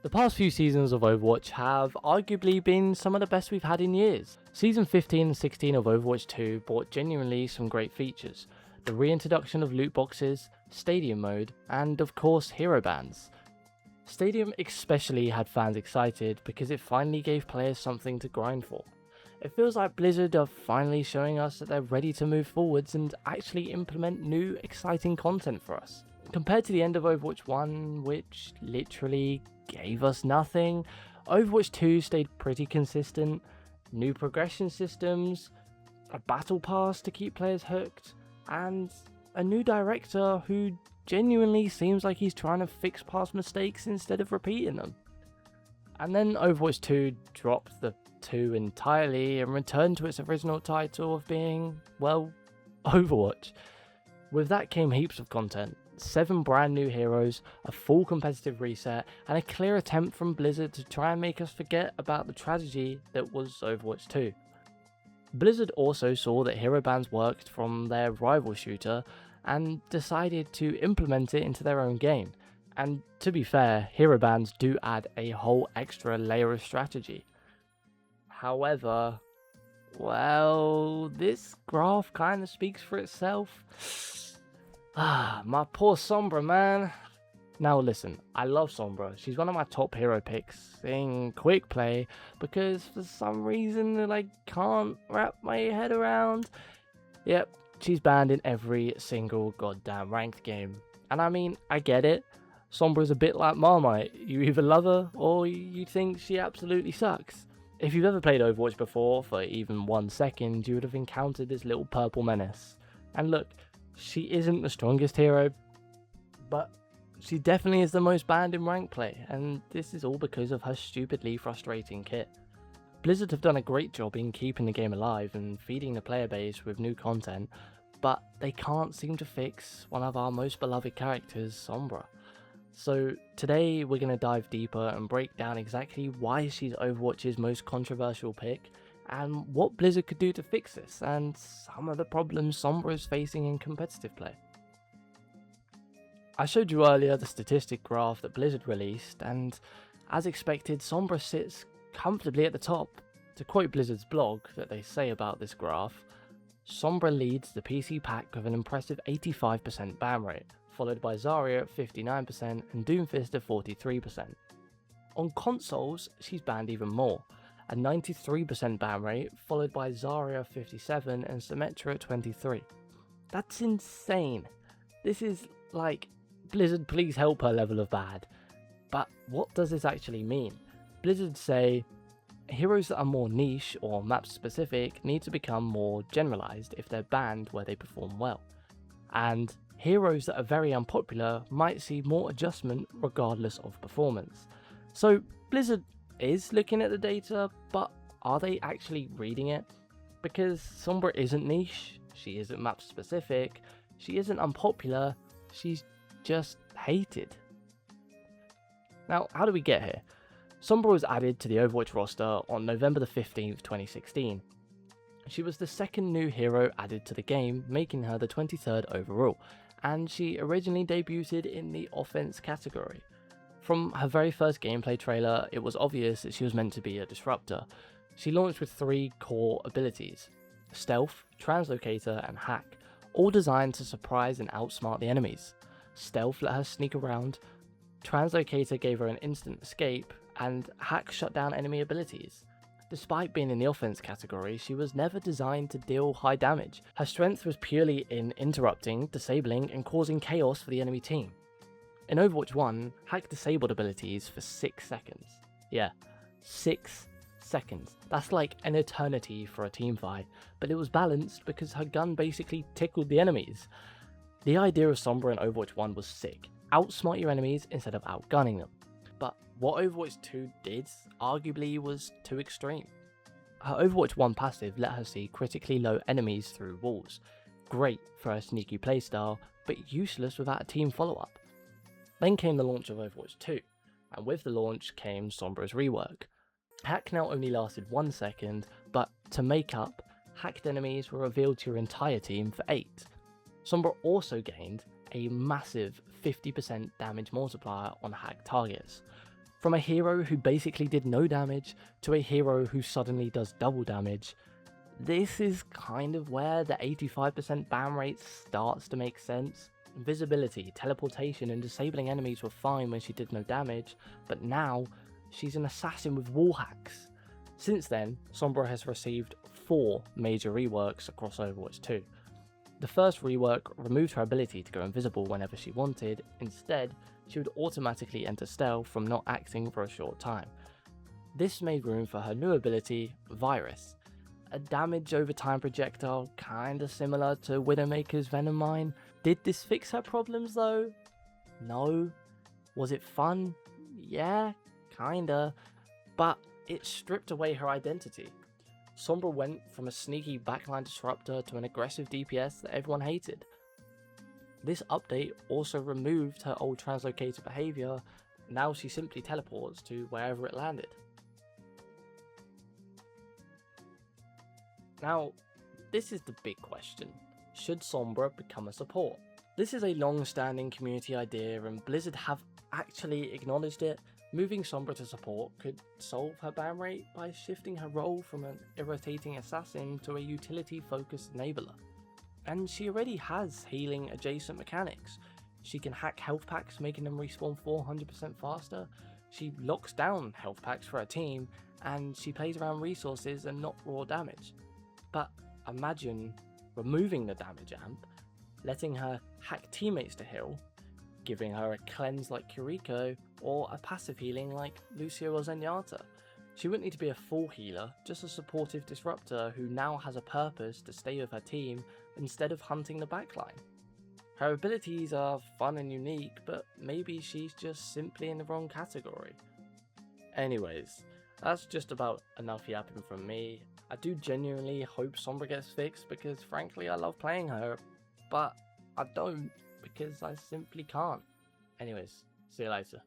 The past few seasons of Overwatch have arguably been some of the best we've had in years. Season 15 and 16 of Overwatch 2 brought genuinely some great features. The reintroduction of loot boxes, Stadium mode, and of course hero bans. Stadium especially had fans excited because it finally gave players something to grind for. It feels like Blizzard are finally showing us that they're ready to move forwards and actually implement new exciting content for us. Compared to the end of Overwatch 1, which literally gave us nothing, Overwatch 2 stayed pretty consistent. New progression systems, a battle pass to keep players hooked, and a new director who genuinely seems like he's trying to fix past mistakes instead of repeating them. And then Overwatch 2 dropped the 2 entirely and returned to its original title of being, well, Overwatch. With that came heaps of content, 7 brand new heroes, a full competitive reset, and a clear attempt from Blizzard to try and make us forget about the tragedy that was Overwatch 2. Blizzard also saw that hero bans worked from their rival shooter and decided to implement it into their own game. And to be fair, hero bans do add a whole extra layer of strategy. However, well, this graph kind of speaks for itself. My poor Sombra, man. Now listen, I love Sombra. She's one of my top hero picks in quick play because for some reason that I can't wrap my head around. Yep, she's banned in every single goddamn ranked game. And I mean, I get it. Sombra's a bit like Marmite. You either love her or you think she absolutely sucks. If you've ever played Overwatch before for even 1 second, you would have encountered this little purple menace. And look, she isn't the strongest hero, but she definitely is the most banned in rank play, and this is all because of her stupidly frustrating kit. Blizzard have done a great job in keeping the game alive and feeding the player base with new content, but they can't seem to fix one of our most beloved characters, Sombra. So today we're going to dive deeper and break down exactly why she's Overwatch's most controversial pick, and what Blizzard could do to fix this, and some of the problems Sombra is facing in competitive play. I showed you earlier the statistic graph that Blizzard released, and as expected, Sombra sits comfortably at the top. To quote Blizzard's blog that they say about this graph, Sombra leads the PC pack with an impressive 85% ban rate, followed by Zarya at 59% and Doomfist at 43%. On consoles, she's banned even more, a 93% ban rate, followed by Zarya 57 and Symmetra at 23. That's insane. This is like, Blizzard please help her level of bad. But what does this actually mean? Blizzard say, heroes that are more niche or map specific need to become more generalized if they're banned where they perform well. And heroes that are very unpopular might see more adjustment regardless of performance. So Blizzard is looking at the data, but are they actually reading it? Because Sombra isn't niche, she isn't map specific, she isn't unpopular, she's just hated. Now, how do we get here? Sombra was added to the Overwatch roster on November the 15th, 2016. She was the second new hero added to the game, making her the 23rd overall, and she originally debuted in the offense category. From her very first gameplay trailer, it was obvious that she was meant to be a disruptor. She launched with 3 core abilities: Stealth, Translocator, and Hack, all designed to surprise and outsmart the enemies. Stealth let her sneak around, Translocator gave her an instant escape, and Hack shut down enemy abilities. Despite being in the offense category, she was never designed to deal high damage. Her strength was purely in interrupting, disabling, and causing chaos for the enemy team. In Overwatch 1, Hack disabled abilities for 6 seconds. Yeah, 6 seconds. That's like an eternity for a teamfight, but it was balanced because her gun basically tickled the enemies. The idea of Sombra in Overwatch 1 was sick. Outsmart your enemies instead of outgunning them. But what Overwatch 2 did, arguably, was too extreme. Her Overwatch 1 passive let her see critically low enemies through walls. Great for her sneaky playstyle, but useless without a team follow-up. Then came the launch of Overwatch 2, and with the launch came Sombra's rework. Hack now only lasted 1 second, but to make up, hacked enemies were revealed to your entire team for 8. Sombra also gained a massive 50% damage multiplier on hacked targets. From a hero who basically did no damage to a hero who suddenly does double damage, this is kind of where the 85% ban rate starts to make sense. Invisibility, teleportation, and disabling enemies were fine when she did no damage, but now she's an assassin with wall hacks. Since then, Sombra has received 4 major reworks across Overwatch 2. The first rework removed her ability to go invisible whenever she wanted. Instead, she would automatically enter stealth from not acting for a short time. This made room for her new ability, Virus, a damage over time projectile kinda similar to Widowmaker's Venom Mine. Did this fix her problems though? No. Was it fun? Yeah, kinda. But it stripped away her identity. Sombra went from a sneaky backline disruptor to an aggressive DPS that everyone hated. This update also removed her old translocator behaviour. Now she simply teleports to wherever it landed. Now, this is the big question. Should Sombra become a support? This is a long-standing community idea and Blizzard have actually acknowledged it. Moving Sombra to support could solve her ban rate by shifting her role from an irritating assassin to a utility-focused enabler. And she already has healing adjacent mechanics. She can hack health packs, making them respawn 400% faster. She locks down health packs for her team, and she plays around resources and not raw damage. But imagine removing the damage amp, letting her hack teammates to heal, giving her a cleanse like Kiriko, or a passive healing like Lucio or Zenyatta. She wouldn't need to be a full healer, just a supportive disruptor who now has a purpose to stay with her team instead of hunting the backline. Her abilities are fun and unique, but maybe she's just simply in the wrong category. Anyways, that's just about enough yapping from me. I do genuinely hope Sombra gets fixed because frankly I love playing her, but I don't because I simply can't. Anyways, see you later.